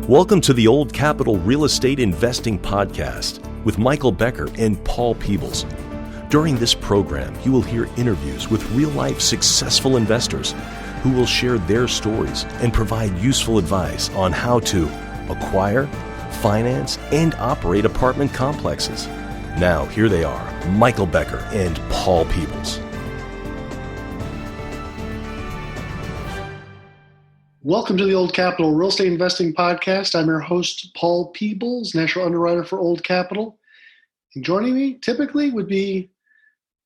Welcome to the Old Capital Real Estate Investing Podcast with Michael Becker and Paul Peebles. During this program, you will hear interviews with real-life successful investors who will share their stories and provide useful advice on how to acquire, finance, and operate apartment complexes. Now, here they are, Michael Becker and Paul Peebles. Welcome to the Old Capital Real Estate Investing Podcast. I'm your host, Paul Peebles, National Underwriter for Old Capital. And joining me typically would be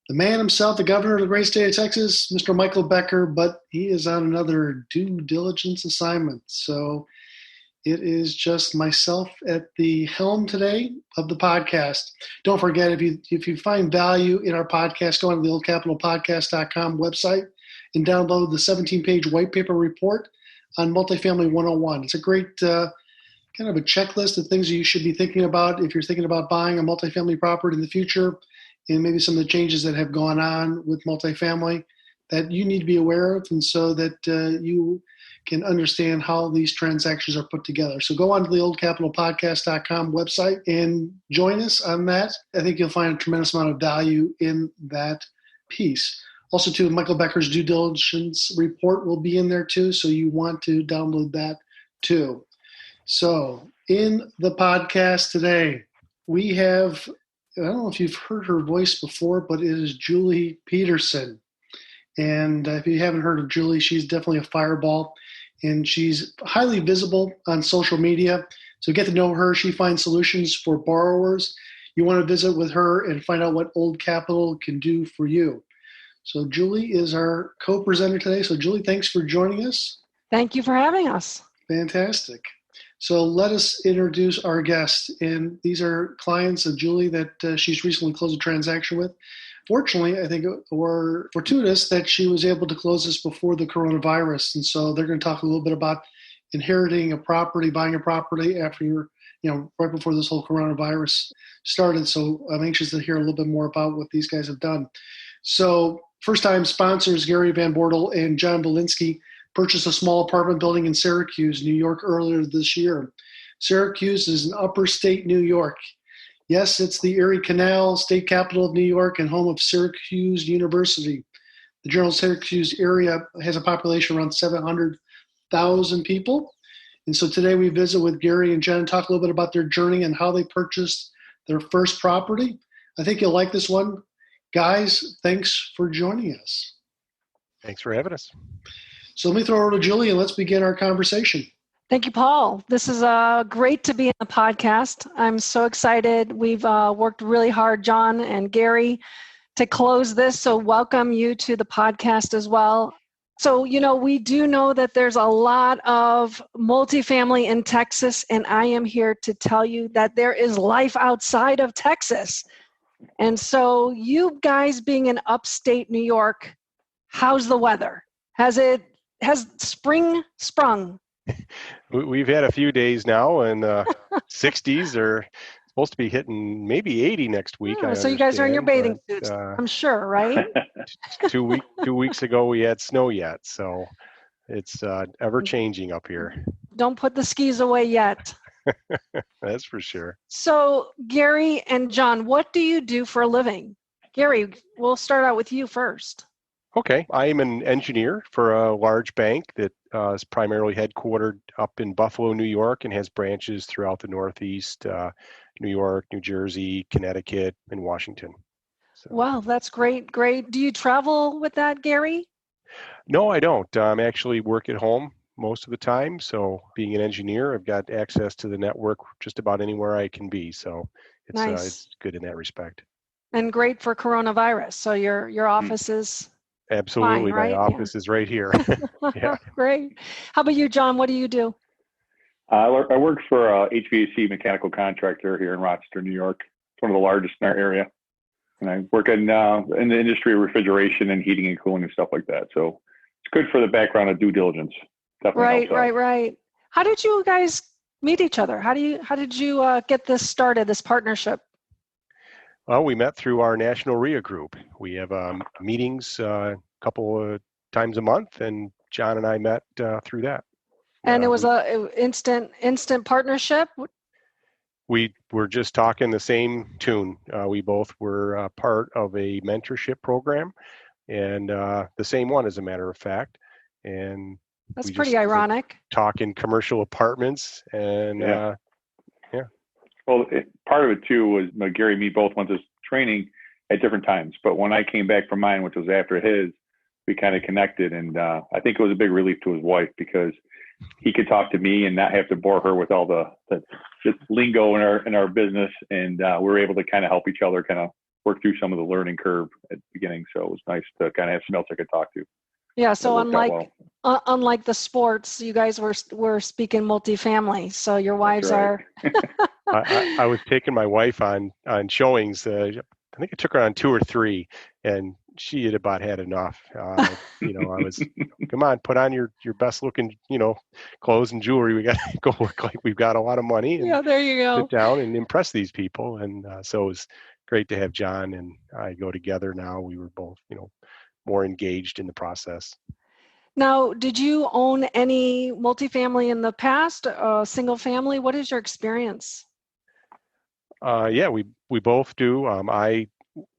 the man himself, the governor of the great state of Texas, Mr. Michael Becker, but he is on another due diligence assignment. So it is just myself at the helm today of the podcast. Don't forget, if you find value in our podcast, go on to the oldcapitalpodcast.com website and download the 17-page white paper report on Multifamily 101. It's a great kind of a checklist of things you should be thinking about if you're thinking about buying a multifamily property in the future, and maybe some of the changes that have gone on with multifamily that you need to be aware of, and so that you can understand how these transactions are put together. So go on to the oldcapitalpodcast.com website and join us on that. I think you'll find a tremendous amount of value in that piece. Also, too, Michael Becker's due diligence report will be in there, too, so you want to download that, too. So, in the podcast today, we have, I don't know if you've heard her voice before, but it is Julie Peterson. And if you haven't heard of Julie, she's definitely a fireball, and she's highly visible on social media. So get to know her. She finds solutions for borrowers. You want to visit with her and find out what Old Capital can do for you. So Julie is our co-presenter today. So Julie, thanks for joining us. Thank you for having us. Fantastic. So let us introduce our guests. And these are clients of Julie that she's recently closed a transaction with. Fortunately, I think we're fortuitous that she was able to close this before the coronavirus. And so they're going to talk a little bit about inheriting a property, buying a property after right before this whole coronavirus started. So I'm anxious to hear a little bit more about what these guys have done. So first-time sponsors Gary Van Bortel and John Belinsky purchased a small apartment building in Syracuse, New York earlier this year. Syracuse is in upper state New York. Yes, it's the Erie Canal, state capital of New York, and home of Syracuse University. The general Syracuse area has a population around 700,000 people. And so today we visit with Gary and Jen and talk a little bit about their journey and how they purchased their first property. I think you'll like this one. Guys, thanks for joining us. Thanks for having us. So let me throw it over to Julie and let's begin our conversation. Thank you, Paul. This is great to be in the podcast. I'm so excited. We've worked really hard, John and Gary, to close this. So welcome you to the podcast as well. So, we do know that there's a lot of multifamily in Texas, and I am here to tell you that there is life outside of Texas. And so you guys being in upstate New York, how's the weather? Has spring sprung? We've had a few days now, and 60s are supposed to be hitting maybe 80 next week. So you guys are in your bathing suits, I'm sure, right? 2 weeks ago we had snow yet, so it's ever changing up here. Don't put the skis away yet. That's for sure. So Gary and John, what do you do for a living? Gary, we'll start out with you first. Okay. I am an engineer for a large bank that is primarily headquartered up in Buffalo, New York, and has branches throughout the Northeast, New York, New Jersey, Connecticut, and Washington. So. Wow, that's great. Great. Do you travel with that, Gary? No, I don't. I actually work at home most of the time. So being an engineer, I've got access to the network just about anywhere I can be. So it's nice. It's good in that respect. And great for coronavirus. So your office is absolutely fine, right? My office is right here. Yeah. Great. How about you, John? What do you do? I work for a HVAC mechanical contractor here in Rochester, New York. It's one of the largest in our area. And I work in the industry of refrigeration and heating and cooling and stuff like that. So it's good for the background of due diligence. Definitely Right. How did you guys meet each other? How did you get this started, this partnership? Well, we met through our national RIA group. We have meetings a couple of times a month, and John and I met through that. And it was a instant partnership? We were just talking the same tune. We both were part of a mentorship program, and the same one, as a matter of fact. And that's pretty ironic. Talking commercial apartments, and yeah. Well, part of it too was Gary and me both went to training at different times, but when I came back from mine, which was after his, we kind of connected, and I think it was a big relief to his wife because he could talk to me and not have to bore her with all the lingo in our business, and we were able to kind of help each other kind of work through some of the learning curve at the beginning. So it was nice to kind of have someone else I could talk to. Yeah. So unlike the sports, you guys were speaking multifamily. So your wives are. I was taking my wife on showings. I think I took her on 2 or 3, and she had about had enough. I was, come on, put on your best looking, clothes and jewelry. We got to go look like we've got a lot of money. And yeah, there you go. Sit down and impress these people. And so it was great to have John and I go together now. We were both, more engaged in the process. Now, did you own any multifamily in the past? Single family? What is your experience? Yeah, we both do. I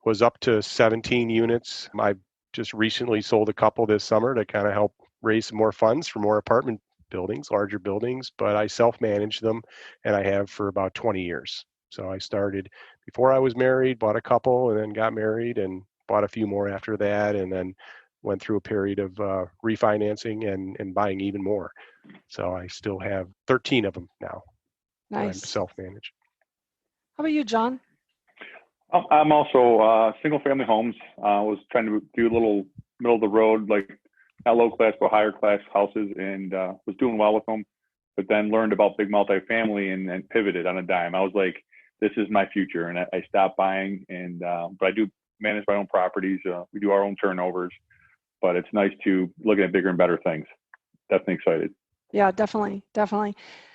was up to 17 units. I just recently sold a couple this summer to kind of help raise some more funds for more apartment buildings, larger buildings, but I self-manage them, and I have for about 20 years. So I started before I was married, bought a couple, and then got married and bought a few more after that, and then went through a period of refinancing and buying even more. So I still have 13 of them now. Nice. I'm self-managed. How about you, John? I'm also single family homes. Was trying to do a little middle of the road, like not low class, but higher class houses, and was doing well with them, but then learned about big multifamily and pivoted on a dime. I was like, this is my future. And I stopped buying, and but I do manage my own properties. We do our own turnovers, but it's nice to look at bigger and better things. Definitely excited. Yeah, definitely.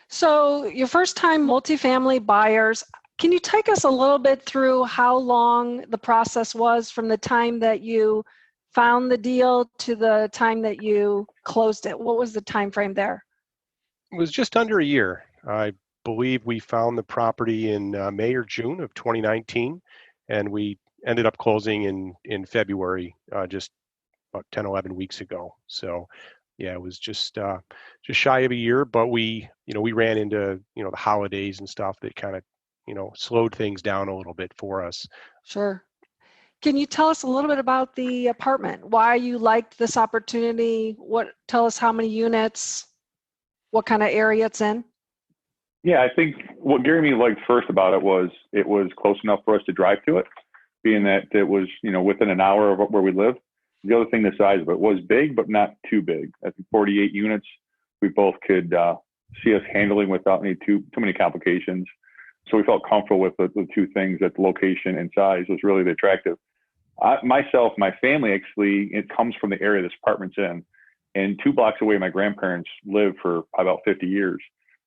So your first time multifamily buyers, can you take us a little bit through how long the process was from the time that you found the deal to the time that you closed it? What was the time frame there? It was just under a year. I believe we found the property in May or June of 2019, and we ended up closing in February, just about 10, 11 weeks ago. So yeah, it was just shy of a year, but we ran into, the holidays and stuff that kind of, slowed things down a little bit for us. Sure. Can you tell us a little bit about the apartment? Why you liked this opportunity? Tell us how many units, what kind of area it's in? Yeah, I think what Gary and me liked first about it was close enough for us to drive to it, being that it was, within an hour of where we live. The other thing, the size of it was big, but not too big. I think 48 units, we both could see us handling without too many complications. So we felt comfortable with the two things, that the location and size was really the attractive. My family, actually, it comes from the area this apartment's in. And 2 blocks away, my grandparents lived for about 50 years.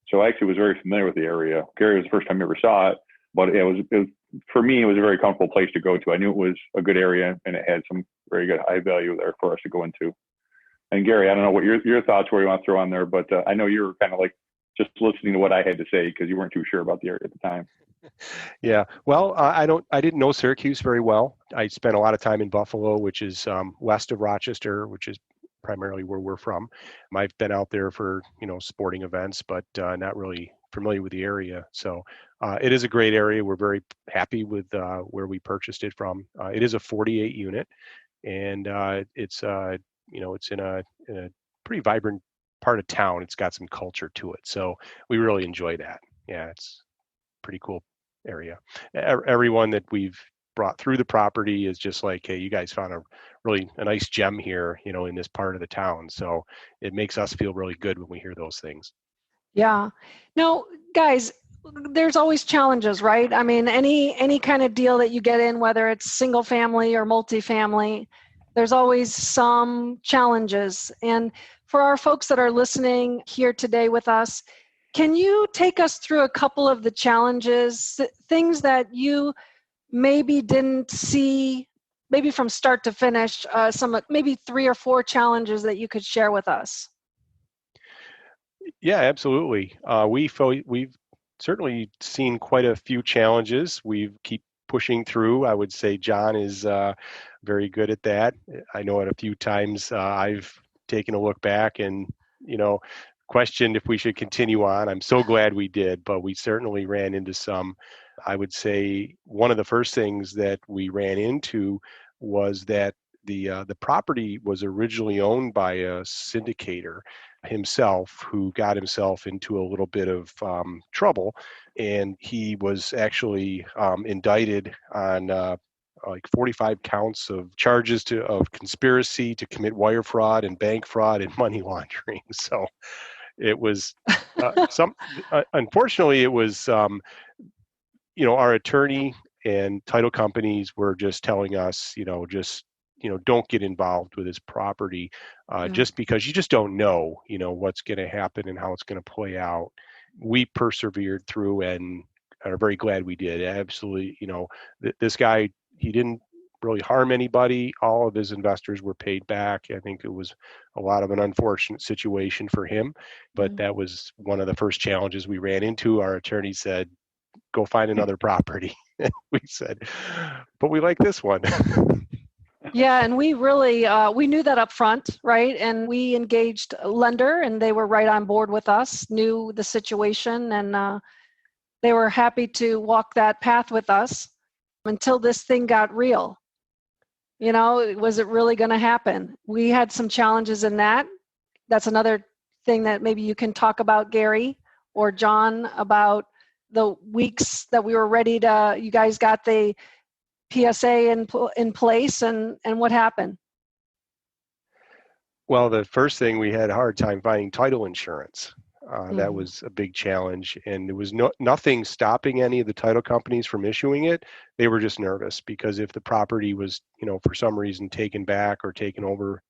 So I actually was very familiar with the area. Gary was the first time I ever saw it, but it was for me, it was a very comfortable place to go to. I knew it was a good area, and it had some very good high value there for us to go into. And Gary, I don't know what your thoughts were you want to throw on there, but I know you were kind of like just listening to what I had to say because you weren't too sure about the area at the time. Yeah. Well, I didn't know Syracuse very well. I spent a lot of time in Buffalo, which is west of Rochester, which is primarily where we're from. I've been out there for, sporting events, but not really familiar with the area. So it is a great area. We're very happy with where we purchased it from. It is a 48 unit, and it's in a pretty vibrant part of town. It's got some culture to it. So we really enjoy that. Yeah, it's a pretty cool area. Everyone that we've brought through the property is just like, hey, you guys found a nice gem here, in this part of the town. So it makes us feel really good when we hear those things. Yeah. Now, guys, there's always challenges, right? I mean, any kind of deal that you get in, whether it's single family or multifamily, there's always some challenges. And for our folks that are listening here today with us, can you take us through a couple of the challenges, things that you maybe didn't see, maybe from start to finish, maybe 3 or 4 challenges that you could share with us? Yeah, absolutely. We've certainly seen quite a few challenges. We keep pushing through. I would say John is very good at that. I know at a few times I've taken a look back and, questioned if we should continue on. I'm so glad we did, but we certainly ran into some. I would say one of the first things that we ran into was that the property was originally owned by a syndicator himself, who got himself into a little bit of trouble, and he was actually indicted on like 45 counts of charges of conspiracy to commit wire fraud and bank fraud and money laundering. So it was unfortunately it was our attorney and title companies were just telling us don't get involved with this property just because you just don't know what's going to happen and how it's going to play out. We persevered through and are very glad we did. Absolutely. This guy, he didn't really harm anybody. All of his investors were paid back. I think it was a lot of an unfortunate situation for him, but that was one of the first challenges we ran into. Our attorney said, go find another property. We said, but we like this one. Yeah, and we really, we knew that up front, right? And we engaged a lender, and they were right on board with us, knew the situation, and they were happy to walk that path with us until this thing got real. Was it really going to happen? We had some challenges in that. That's another thing that maybe you can talk about, Gary or John, about the weeks that we were ready to, you guys got the PSA in place, and what happened? Well, the first thing, we had a hard time finding title insurance. That was a big challenge, and there was nothing stopping any of the title companies from issuing it. They were just nervous because if the property was, for some reason taken back or taken over,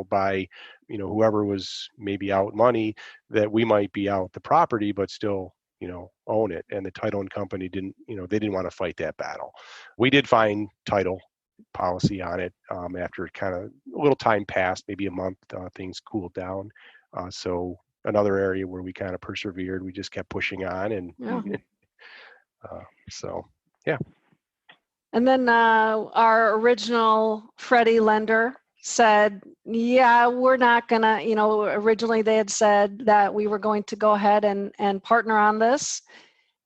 by, whoever was maybe out money, that we might be out the property, but still, own it. And the title company didn't, they didn't want to fight that battle. We did find title policy on it after kind of a little time passed, maybe a month, things cooled down. So another area where we kind of persevered, we just kept pushing on, and yeah. And then our original Freddie lender said, yeah, we're not gonna, originally they had said that we were going to go ahead and partner on this.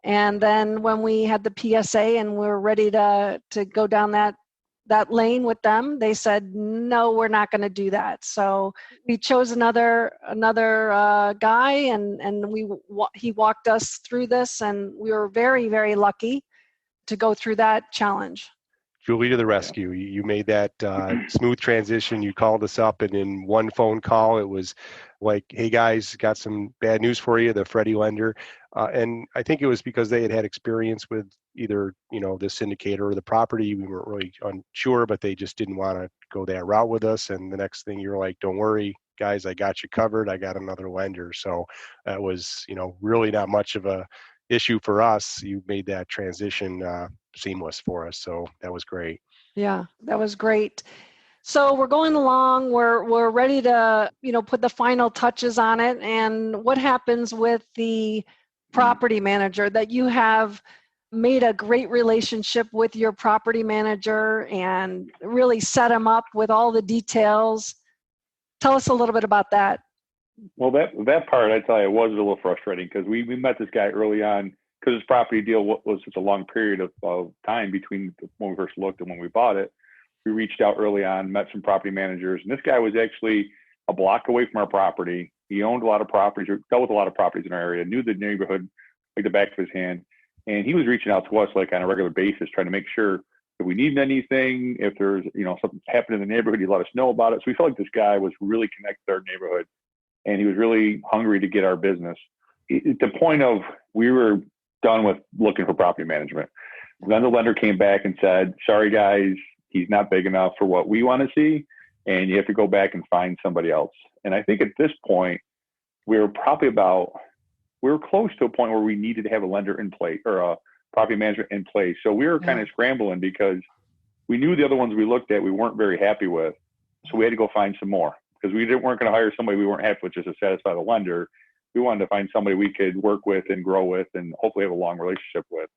And then when we had the PSA and we were ready to go down that lane with them, they said, no, we're not going to do that. So we chose another guy, and he walked us through this, and we were very, very lucky to go through that challenge. Julie to the rescue. You made that smooth transition. You called us up, and in one phone call, it was like, hey guys, got some bad news for you, the Freddie lender. And I think it was because they had experience with either, the syndicator or the property. We weren't really unsure, but they just didn't want to go that route with us. And the next thing, you're like, don't worry, guys, I got you covered. I got another lender. So that was, really not much of a issue for us. You made that transition seamless for us. So that was great. Yeah, that was great. So we're going along, we're ready to, put the final touches on it. And what happens with the property manager? That you have made a great relationship with your property manager and really set him up with all the details. Tell us a little bit about that. Well, that part, I tell you, was a little frustrating because we met this guy early on because his property deal was such a long period of time between when we first looked and when we bought it. We reached out early on, met some property managers, and this guy was actually a block away from our property. He owned a lot of properties, or dealt with a lot of properties in our area, knew the neighborhood like the back of his hand. And he was reaching out to us like on a regular basis, trying to make sure if we needed anything, if there's, something happened in the neighborhood, he'd let us know about it. So we felt like this guy was really connected to our neighborhood, and he was really hungry to get our business. At the point of we were done with looking for property management, then the lender came back and said, sorry guys, he's not big enough for what we want to see, and you have to go back and find somebody else. And I think at this point, we were close to a point where we needed to have a lender in place or a property management in place. So we were kind of scrambling because we knew the other ones we looked at we weren't very happy with. So we had to go find some more because we weren't going to hire somebody we weren't happy with just to satisfy the lender. we wanted to find somebody we could work with and grow with and hopefully have a long relationship with.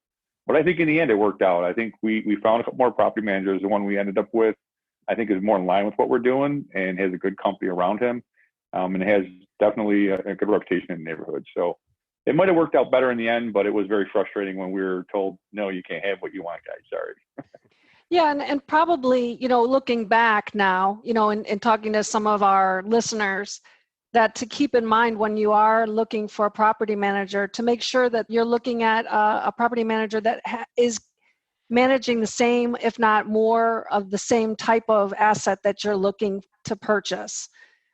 But I think in the end, it worked out. I think we found a couple more property managers. The one we ended up with, I think, is more in line with what we're doing and has a good company around him, and has definitely a good reputation in the neighborhood. So it might have worked out better in the end, but it was very frustrating when we were told, no, you can't have what you want, guys. Sorry. Yeah, and probably, looking back now, and talking to some of our listeners, that to keep in mind when you are looking for a property manager, to make sure that you're looking at a property manager that is managing the same, if not more, of the same type of asset that you're looking to purchase.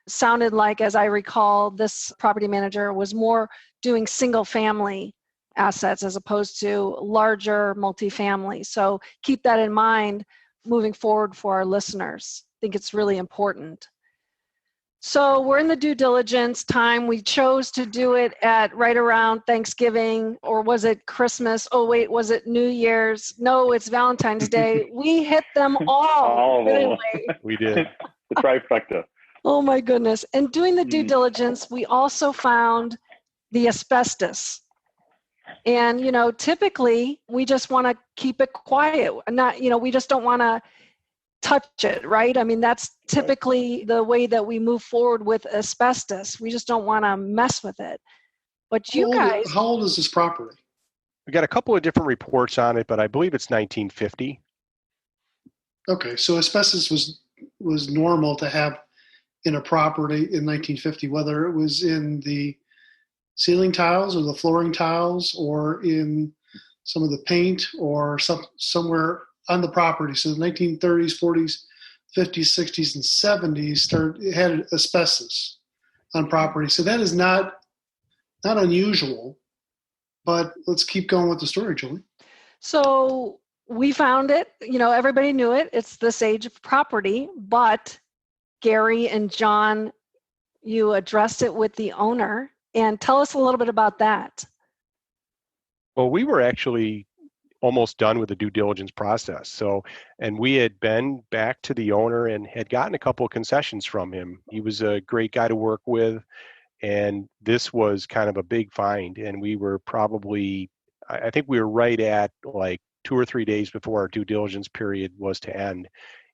Sounded like, as I recall, this property manager was more doing single family assets as opposed to larger multifamily. So keep that in mind moving forward for our listeners. I think it's really important. So we're in the due diligence time. We chose to do it at right around Thanksgiving, or was it Christmas? Oh, wait, was it New Year's? No, it's Valentine's Day. We hit them all. All of them. We did. The trifecta. Oh my goodness. And doing the due diligence, we also found the asbestos. And, typically we just want to keep it quiet. Not, we just don't want to touch it, right? I mean, that's typically the way that we move forward with asbestos. We just don't want to mess with it. But you guys... How old is this property? We got a couple of different reports on it, but I believe it's 1950. Okay, so asbestos was normal to have in a property in 1950, whether it was in the ceiling tiles or the flooring tiles or in some of the paint or somewhere on the property. So the 1930s, 40s, 50s, 60s, and 70s had asbestos on property. So that is not unusual, but let's keep going with the story, Julie. So we found it, everybody knew it. It's this age of property, but Gary and John, you addressed it with the owner, and tell us a little bit about that. Well, we were actually almost done with the due diligence process. So, and we had been back to the owner and had gotten a couple of concessions from him. He was a great guy to work with. And this was kind of a big find. And we were probably, I think we were right at like 2 or 3 days before our due diligence period was to end.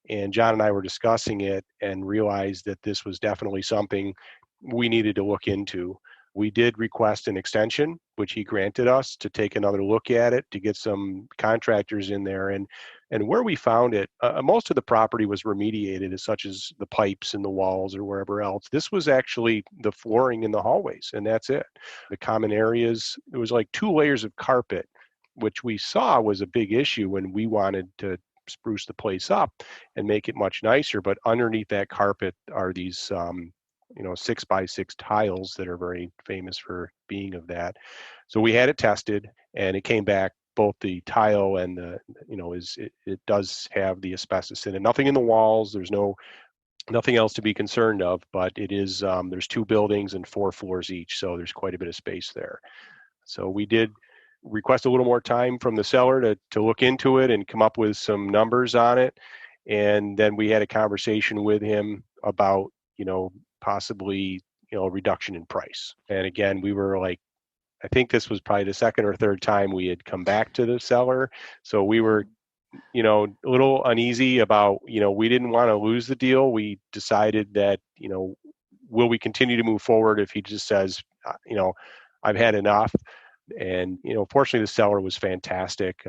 And John and I were discussing it and realized that this was definitely something we needed to look into. We did request an extension, which he granted us to take another look at it, to get some contractors in there. And where we found it, most of the property was remediated, such as the pipes in the walls or wherever else. This was actually the flooring in the hallways, and that's it. The common areas, there was like 2 layers of carpet, which we saw was a big issue when we wanted to spruce the place up and make it much nicer. But underneath that carpet are these 6x6 tiles that are very famous for being of that. So we had it tested, and it came back, both the tile and it does have the asbestos in it. Nothing in the walls. There's nothing else to be concerned of, but it is, there's 2 buildings and 4 floors each. So there's quite a bit of space there. So we did request a little more time from the seller to look into it and come up with some numbers on it. And then we had a conversation with him about, possibly, a reduction in price. And again, we were like, I think this was probably the second or third time we had come back to the seller. So we were, a little uneasy about, we didn't want to lose the deal. We decided that, will we continue to move forward if he just says, I've had enough. And, fortunately, the seller was fantastic.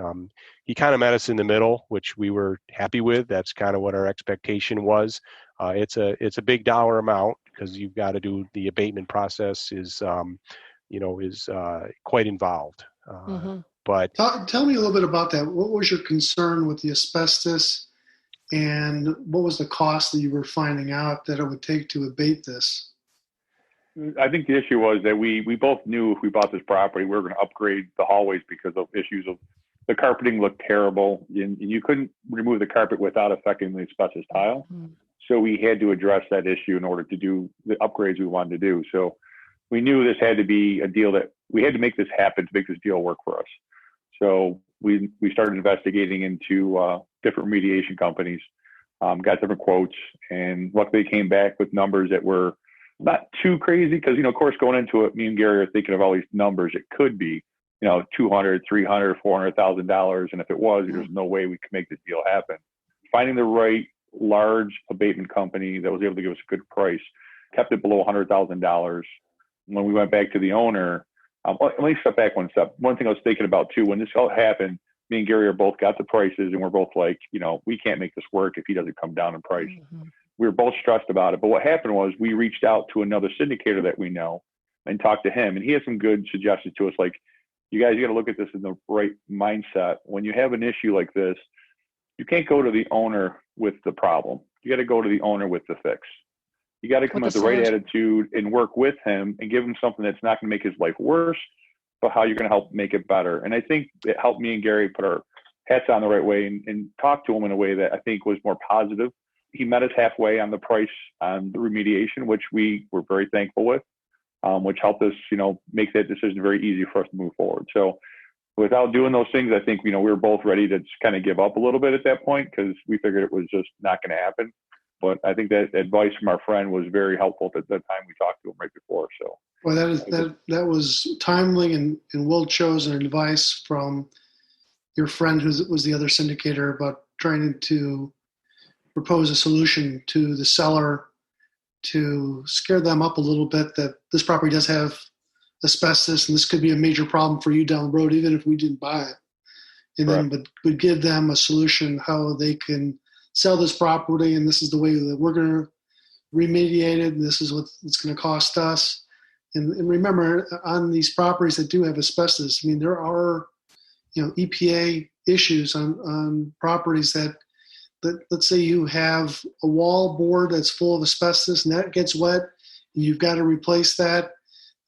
He kind of met us in the middle, which we were happy with. That's kind of what our expectation was. It's a big dollar amount because you've got to do the abatement process is quite involved. But tell me a little bit about that. What was your concern with the asbestos, and what was the cost that you were finding out that it would take to abate this? I think the issue was that we both knew if we bought this property, we were going to upgrade the hallways because of issues of the carpeting looked terrible, and you couldn't remove the carpet without affecting the asbestos tile. So we had to address that issue in order to do the upgrades we wanted to do. So we knew this had to be a deal that we had to make this happen to make this deal work for us. So we started investigating into different remediation companies, got different quotes, and luckily came back with numbers that were not too crazy because, of course, going into it, me and Gary are thinking of all these numbers. It could be, $200,000, $300,000, $400,000. And if it was, there's no way we could make this deal happen. Finding the right large abatement company that was able to give us a good price, kept it below $100,000. When we went back to the owner, let me step back one step. One thing I was thinking about too, when this all happened, me and Gary are both got the prices and we're both like, we can't make this work if he doesn't come down in price. Mm-hmm. We were both stressed about it. But what happened was we reached out to another syndicator that we know and talked to him. And he had some good suggestions to us, like, you guys got to look at this in the right mindset. When you have an issue like this, you can't go to the owner with the problem. You got to go to the owner with the fix. You got to come with the right attitude and work with him and give him something that's not going to make his life worse, but how you're going to help make it better. And I think it helped me and Gary put our hats on the right way and talk to him in a way that I think was more positive. He met us halfway on the price on the remediation, which we were very thankful with, which helped us, make that decision very easy for us to move forward. So without doing those things, I think, we were both ready to just kind of give up a little bit at that point because we figured it was just not going to happen. But I think that advice from our friend was very helpful at the time we talked to him right before. So, well, that was timely and well chosen advice from your friend who was the other syndicator about trying to propose a solution to the seller to scare them up a little bit that this property does have asbestos and this could be a major problem for you down the road, even if we didn't buy it. And Correct. Then would give them a solution how they can sell this property, and this is the way that we're going to remediate it, and this is what it's going to cost us. And remember, on these properties that do have asbestos, there are, EPA issues on properties that let's say you have a wall board that's full of asbestos and that gets wet, and you've got to replace that.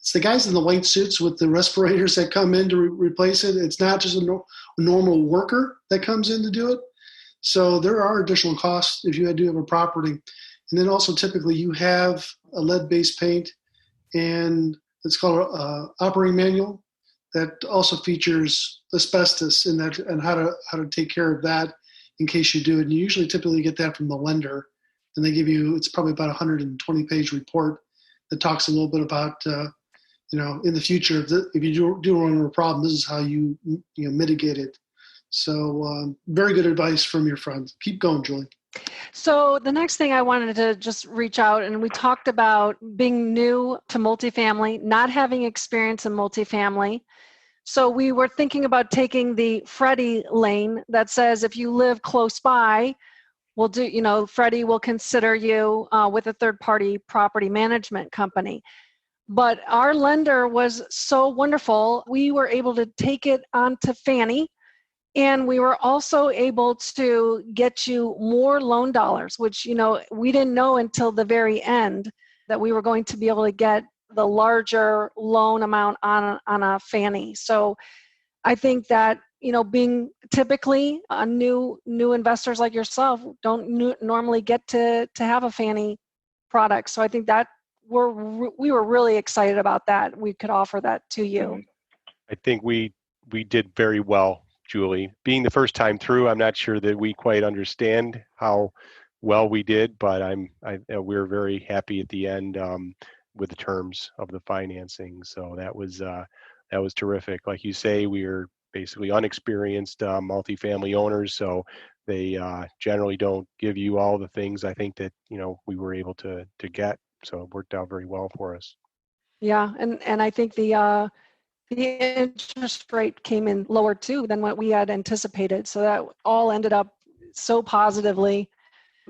It's the guys in the white suits with the respirators that come in to replace it. It's not just a normal worker that comes in to do it. So there are additional costs if you do have a property. And then also typically you have a lead-based paint, and it's called an operating manual that also features asbestos in that and how to take care of that in case you do it. And you usually typically get that from the lender, and they give you, it's probably about a 120-page report that talks a little bit about, in the future, if you do run into a problem, this is how you mitigate it. So very good advice from your friend. Keep going, Julie. So the next thing I wanted to just reach out, and we talked about being new to multifamily, not having experience in multifamily. So we were thinking about taking the Freddie lane that says if you live close by, we'll do, Freddie will consider you with a third-party property management company. But our lender was so wonderful, we were able to take it onto Fannie. And we were also able to get you more loan dollars, which, we didn't know until the very end that we were going to be able to get the larger loan amount on a Fannie. So I think that, being typically new investors like yourself don't normally get to have a Fannie product. So I think that we were really excited about that. We could offer that to you. I think we did very well, Julie. Being the first time through, I'm not sure that we quite understand how well we did, but we're very happy at the end with the terms of the financing. So that was terrific. Like you say, we are basically unexperienced multifamily owners, so they generally don't give you all the things I think that we were able to get. So it worked out very well for us. Yeah, and I think the interest rate came in lower too than what we had anticipated. So that all ended up so positively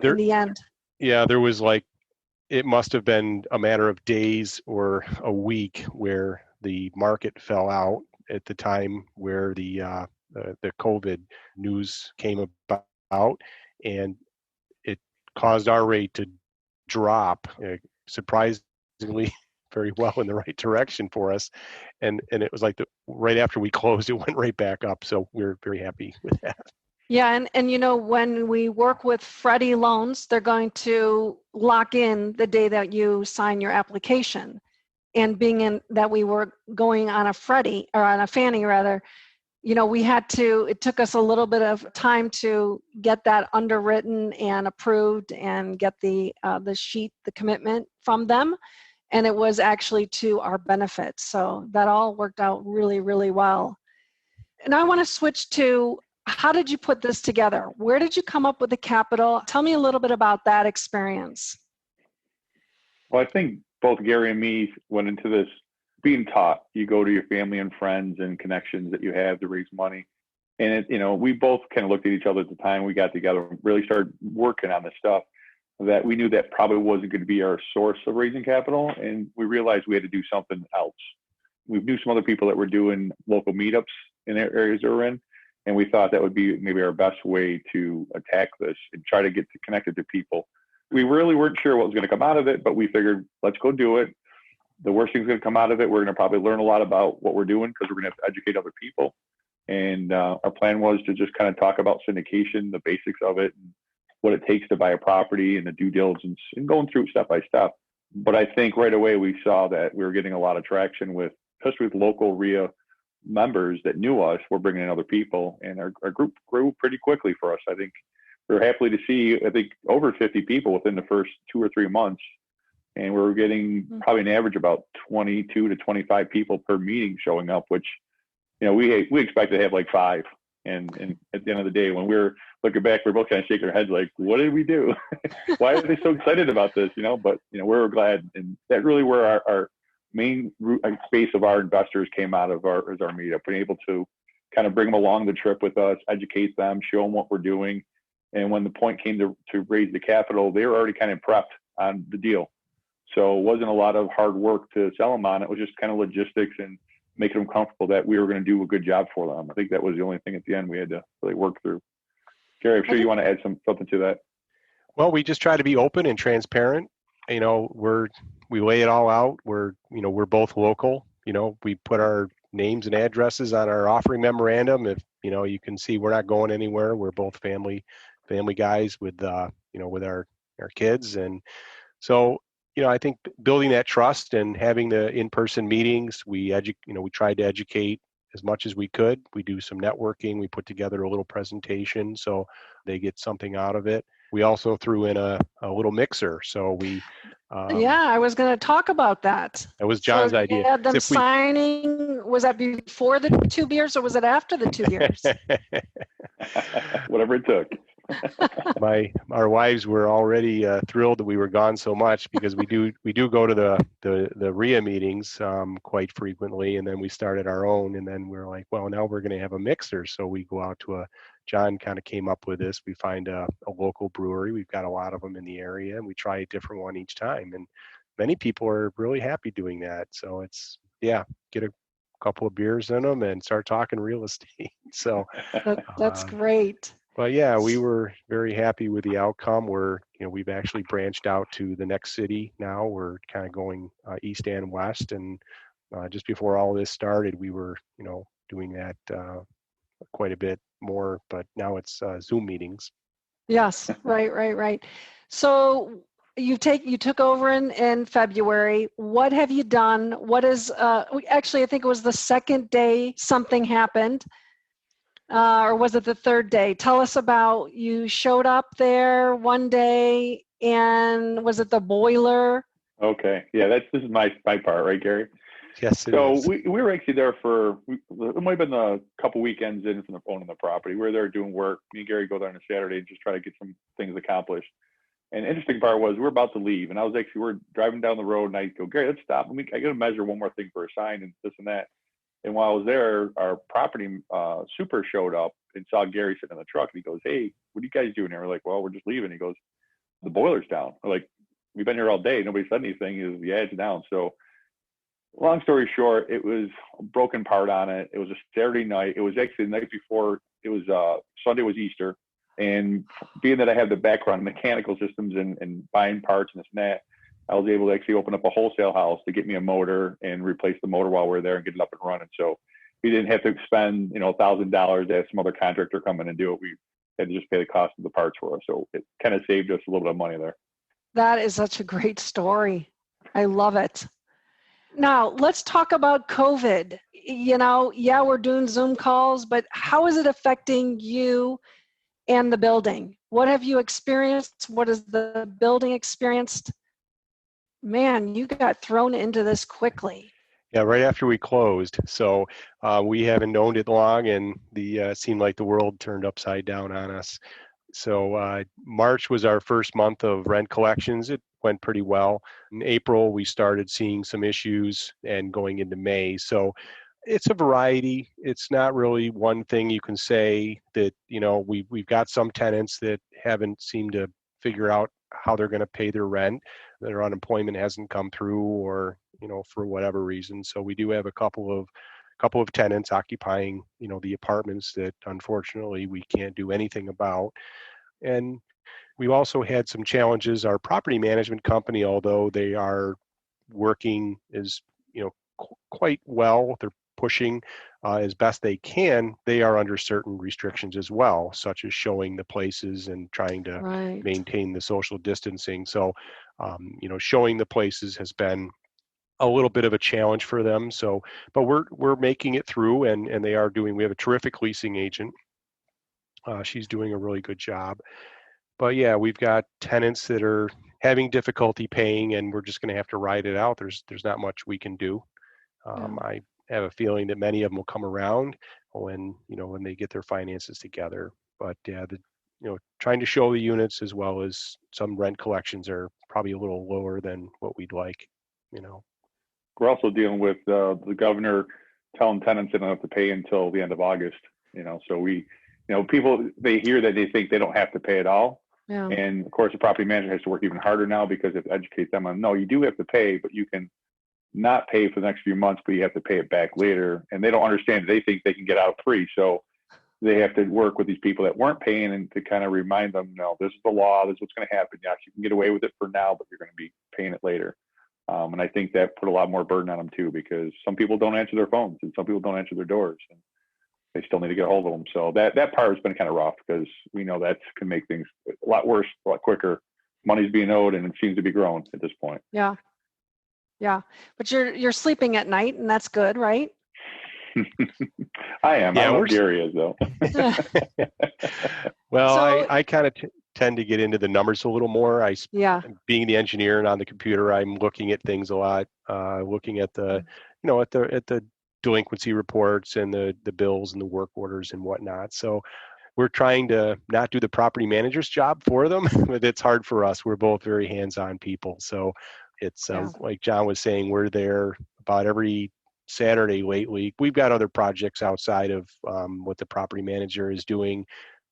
in the end. Yeah, there was it must have been a matter of days or a week where the market fell out at the time where the COVID news came about, and it caused our rate to drop surprisingly very well in the right direction for us. And it was right after we closed, it went right back up. So we're very happy with that. Yeah. And when we work with Freddie loans, they're going to lock in the day that you sign your application. And being in that we were going on a Freddie or on a Fannie rather, it took us a little bit of time to get that underwritten and approved and get the sheet, the commitment from them. and it was actually to our benefit. So that all worked out really, really well. And I want to switch to, how did you put this together? Where did you come up with the capital? Tell me a little bit about that experience. Well, I think both Gary and me went into this being taught. You go to your family and friends and connections that you have to raise money. And, we both kind of looked at each other at the time we got together and really started working on this stuff, that we knew that probably wasn't going to be our source of raising capital. And we realized we had to do something else. We knew some other people that were doing local meetups in the areas that we're in. And we thought that would be maybe our best way to attack this and try to get connected to people. We really weren't sure what was going to come out of it, but we figured, let's go do it. The worst thing's going to come out of it, we're going to probably learn a lot about what we're doing because we're going to have to educate other people. And our plan was to just kind of talk about syndication, the basics of it, and what it takes to buy a property and the due diligence and going through step by step. But I think right away we saw that we were getting a lot of traction especially with local RIA members that knew us. We're bringing in other people, and our group grew pretty quickly for us. I think we were happy to see, over 50 people within the first 2 or 3 months. And we were getting probably an average about 22 to 25 people per meeting showing up, which, we expected to have like 5. And at the end of the day, when we were looking back, we're both kind of shaking our heads like, what did we do? Why are they so excited about this? But, we were glad. And that really where our main base of our investors came out of our meetup, being able to kind of bring them along the trip with us, educate them, show them what we're doing. And when the point came to raise the capital, they were already kind of prepped on the deal. So it wasn't a lot of hard work to sell them on. It was just kind of logistics and making them comfortable that we were going to do a good job for them. I think that was the only thing at the end we had to really work through. Gary, I'm sure you want to add something to that. Well, we just try to be open and transparent. We lay it all out. We're both local. We put our names and addresses on our offering memorandum. If, you can see we're not going anywhere. We're both family guys with, with our kids. And so, I think building that trust and having the in-person meetings, we tried to educate as much as we could. We do some networking. We put together a little presentation so they get something out of it. We also threw in a little mixer. So we... I was going to talk about that. That was John's idea. You had them signing, was that before the 2 beers or was it after the 2 beers? Whatever it took. Our wives were already thrilled that we were gone so much, because we do go to the RIA meetings quite frequently, and then we started our own, and then we're like, well, now we're going to have a mixer. So we go out to John kind of came up with this. We find a local brewery. We've got a lot of them in the area, and we try a different one each time. And many people are really happy doing that. So it's, get a couple of beers in them and start talking real estate. So that's great. But we were very happy with the outcome. We've actually branched out to the next city now. We're kind of going east and west. And just before all this started, we were, doing that quite a bit more, but now it's Zoom meetings. Yes, right. So you took over in February. What have you done? What is, actually, I think it was the second day something happened. Or was it the third day? Tell us about, you showed up there one day, and was it the boiler? Okay. Yeah, this is my part, right, Gary? Yes, it is. So we were actually there it might have been a couple weekends in from owning the property. We were there doing work. Me and Gary go there on a Saturday and just try to get some things accomplished. And the interesting part was we're about to leave, and we're driving down the road, and I go, Gary, let's stop. I got to measure one more thing for a sign and this and that. And while I was there, our property super showed up and saw Gary sitting in the truck. And he goes, hey, what are you guys doing here? We're like, well, we're just leaving. He goes, the boiler's down. We're like, we've been here all day. Nobody said anything. He goes, yeah, it's down. So long story short, it was a broken part on it. It was a Saturday night. It was actually the night before. It was Sunday was Easter. And being that I have the background in mechanical systems and buying parts and this and that, I was able to actually open up a wholesale house to get me a motor and replace the motor while we were there and get it up and running. So we didn't have to spend, $1,000 to have some other contractor come in and do it. We had to just pay the cost of the parts for us. So it kind of saved us a little bit of money there. That is such a great story. I love it. Now let's talk about COVID. We're doing Zoom calls, but how is it affecting you and the building? What have you experienced? What has the building experienced? Man, you got thrown into this quickly. Yeah, right after we closed. So we haven't owned it long, and seemed like the world turned upside down on us. So March was our first month of rent collections. It went pretty well. In April, we started seeing some issues, and going into May. So it's a variety. It's not really one thing you can say that, we've got some tenants that haven't seemed to figure out how they're going to pay their rent. Their unemployment hasn't come through, or, for whatever reason. So we do have a couple of tenants occupying, the apartments that unfortunately we can't do anything about. And we've also had some challenges. Our property management company, although they are working as, quite well, they're pushing as best they can, they are under certain restrictions as well, such as showing the places and trying to maintain the social distancing. So, showing the places has been a little bit of a challenge for them. So, but we're making it through, and they are doing. We have a terrific leasing agent. She's doing a really good job. But yeah, we've got tenants that are having difficulty paying, and we're just going to have to ride it out. There's not much we can do. I have a feeling that many of them will come around when they get their finances together. But yeah, trying to show the units as well as some rent collections are probably a little lower than what we'd like. We're also dealing with the governor telling tenants they don't have to pay until the end of August. So we, people, they hear that, they think they don't have to pay at all. Yeah. And of course, the property manager has to work even harder now because it educates them on, no, you do have to pay, but you can not pay for the next few months, but you have to pay it back later. And they don't understand. They think they can get out free. So they have to work with these people that weren't paying and to kind of remind them, no, this is the law. This is what's going to happen. Yes, you can get away with it for now, but you're going to be paying it later. And I think that put a lot more burden on them too, because some people don't answer their phones and some people don't answer their doors, and they still need to get a hold of them. So that part has been kind of rough, because we know that can make things a lot worse, a lot quicker. Money's being owed, and it seems to be growing at this point. Yeah. But you're sleeping at night, and that's good, right? I am. Yeah, I love the areas though. Well, so, I kind of tend to get into the numbers a little more. Being the engineer and on the computer, I'm looking at things a lot, looking at the at the delinquency reports and the bills and the work orders and whatnot. So we're trying to not do the property manager's job for them, but it's hard for us. We're both very hands-on people. So it's like John was saying, we're there about every Saturday lately. We've got other projects outside of what the property manager is doing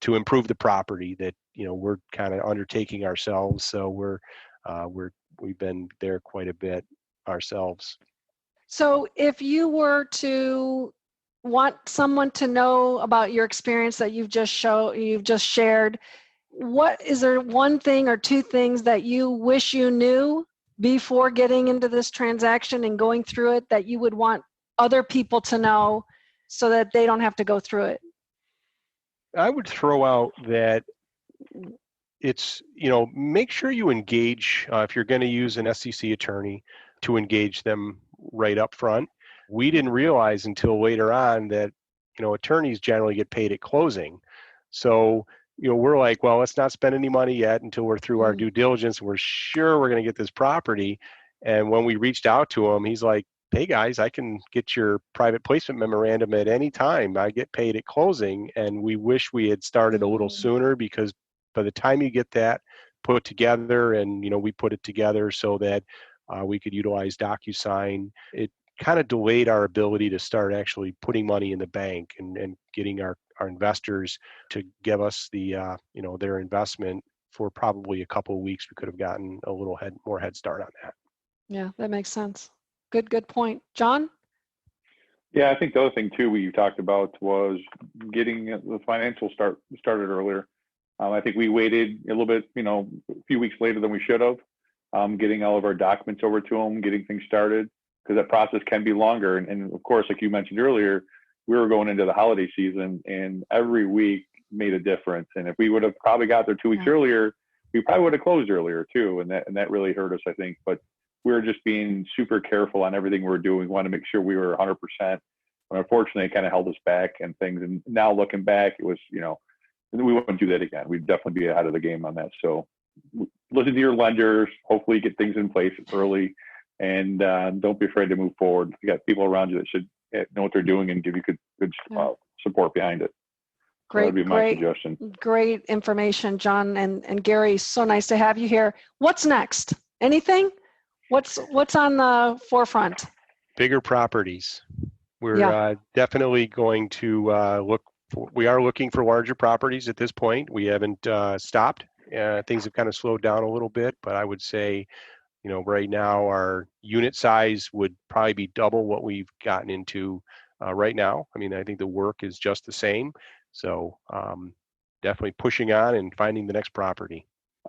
to improve the property that we're kind of undertaking ourselves. So we've been there quite a bit ourselves. So if you were to want someone to know about your experience that you've just shared, what is there one thing or two things that you wish you knew before getting into this transaction and going through it that you would want other people to know so that they don't have to go through it? I would throw out that it's, make sure you engage, if you're going to use an SEC attorney, to engage them right up front. We didn't realize until later on that, attorneys generally get paid at closing. So, we're like, well, let's not spend any money yet until we're through our due diligence and we're sure we're going to get this property. And when we reached out to him, he's like, hey guys, I can get your private placement memorandum at any time. I get paid at closing. And we wish we had started a little sooner, because by the time you get that put together, and, we put it together so that we could utilize DocuSign, it kind of delayed our ability to start actually putting money in the bank and getting our investors to give us the, their investment for probably a couple of weeks. We could have gotten a little more head start on that. Yeah, that makes sense. Good point. John? Yeah, I think the other thing too we talked about was getting the financial started earlier. I think we waited a little bit, a few weeks later than we should have, getting all of our documents over to them, getting things started, because that process can be longer. And of course, like you mentioned earlier, we were going into the holiday season, and every week made a difference. And if we would have probably got there 2 weeks earlier, we probably would have closed earlier too. And that really hurt us, I think. But we were just being super careful on everything we were doing. We wanted to make sure we were 100%. And unfortunately, it kind of held us back and things. And now looking back, it was, we wouldn't do that again. We'd definitely be ahead of the game on that. So listen to your lenders, hopefully get things in place early, and don't be afraid to move forward. You got people around you that should know what they're doing and give you good support behind it. Great, so that'd be my suggestion. Great information, John and Gary. So nice to have you here. What's next? Anything? What's on the forefront? Bigger properties. We're definitely going to we are looking for larger properties at this point. We haven't stopped. Things have kind of slowed down a little bit, but I would say, right now our unit size would probably be double what we've gotten into right now. I mean, I think the work is just the same. So definitely pushing on and finding the next property.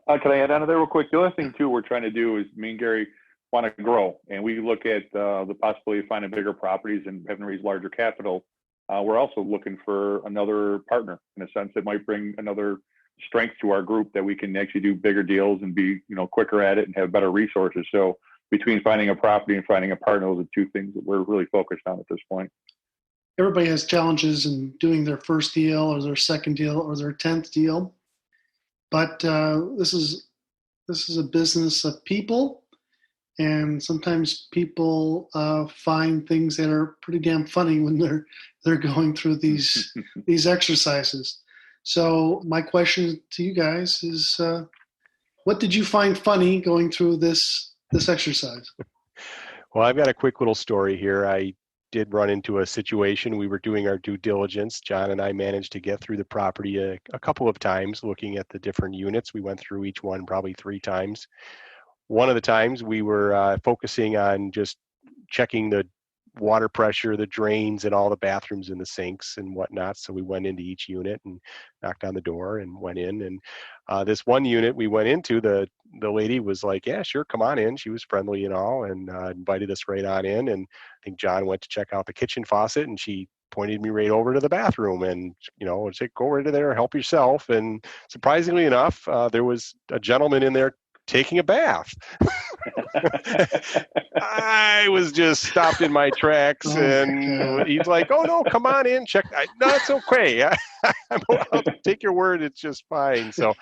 Can I add on to that real quick? The other thing too we're trying to do is me and Gary want to grow, and we look at the possibility of finding bigger properties and having to raise larger capital. We're also looking for another partner in a sense that might bring another strength to our group that we can actually do bigger deals and be quicker at it and have better resources. So between finding a property and finding a partner, those are two things that we're really focused on at this point. Everybody has challenges in doing their first deal or their second deal or their 10th deal. But this is a business of people, and sometimes people find things that are pretty damn funny when they're going through these exercises. So my question to you guys is, what did you find funny going through this exercise? Well, I've got a quick little story here. I did run into a situation. We were doing our due diligence. John and I managed to get through the property a couple of times, looking at the different units. We went through each one probably 3 times. One of the times we were focusing on just checking the water pressure, the drains, and all the bathrooms and the sinks and whatnot. So we went into each unit and knocked on the door and went in. And this one unit we went into, the lady was like, "Yeah, sure, come on in." She was friendly and all, and invited us right on in. And I think John went to check out the kitchen faucet, and she pointed me right over to the bathroom, and said, "Go right in there, help yourself." And surprisingly enough, there was a gentleman in there taking a bath. I was just stopped in my tracks, and he's like, "Oh no, come on in, check." No, it's okay. I'll take your word. It's just fine. So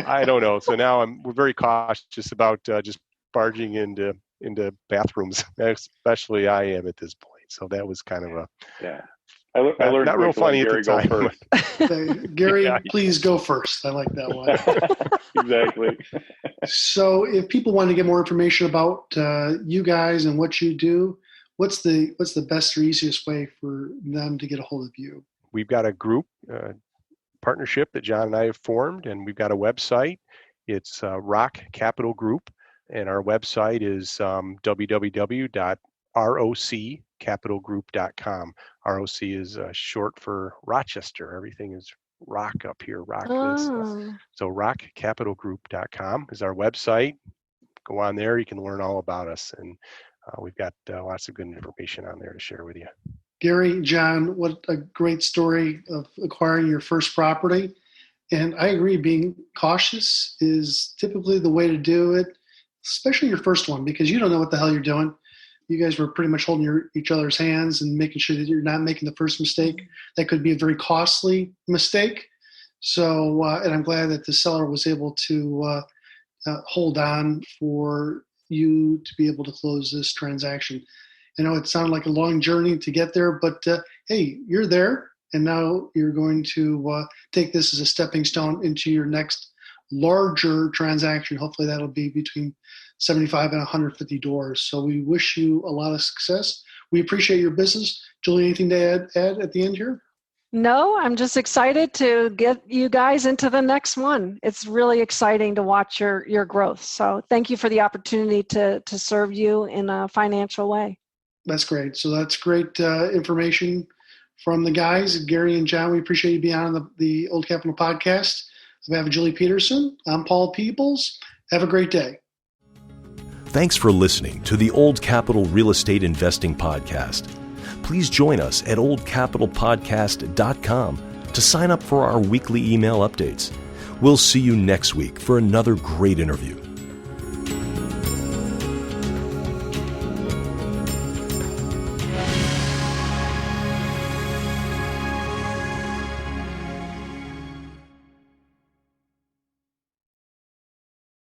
I don't know. So now we're very cautious about just barging into bathrooms, especially I am at this point. So that was kind of I learned not real funny at the time. Gary, please go first. I like that one. Exactly. So if people want to get more information about you guys and what you do, what's the best or easiest way for them to get a hold of you? We've got a group partnership that John and I have formed, and we've got a website. It's Rock Capital Group, and our website is www.roccapitalgroup.com. ROC is short for Rochester. Everything is rock up here. Rock this. So rockcapitalgroup.com is our website. Go on there. You can learn all about us. And we've got lots of good information on there to share with you. Gary, John, what a great story of acquiring your first property. And I agree, being cautious is typically the way to do it, especially your first one, because you don't know what the hell you're doing. You guys were pretty much holding each other's hands and making sure that you're not making the first mistake. That could be a very costly mistake. So, and I'm glad that the seller was able to hold on for you to be able to close this transaction. I know it sounded like a long journey to get there, but hey, you're there, and now you're going to take this as a stepping stone into your next larger transaction. Hopefully that'll be between 75 and 150 doors. So we wish you a lot of success. We appreciate your business. Julie, anything to add at the end here? No, I'm just excited to get you guys into the next one. It's really exciting to watch your growth. So thank you for the opportunity to serve you in a financial way. That's great. So that's great information from the guys, Gary and John. We appreciate you being on the Old Capital Podcast. We have Julie Peterson. I'm Paul Peebles. Have a great day. Thanks for listening to the Old Capital Real Estate Investing Podcast. Please join us at oldcapitalpodcast.com to sign up for our weekly email updates. We'll see you next week for another great interview.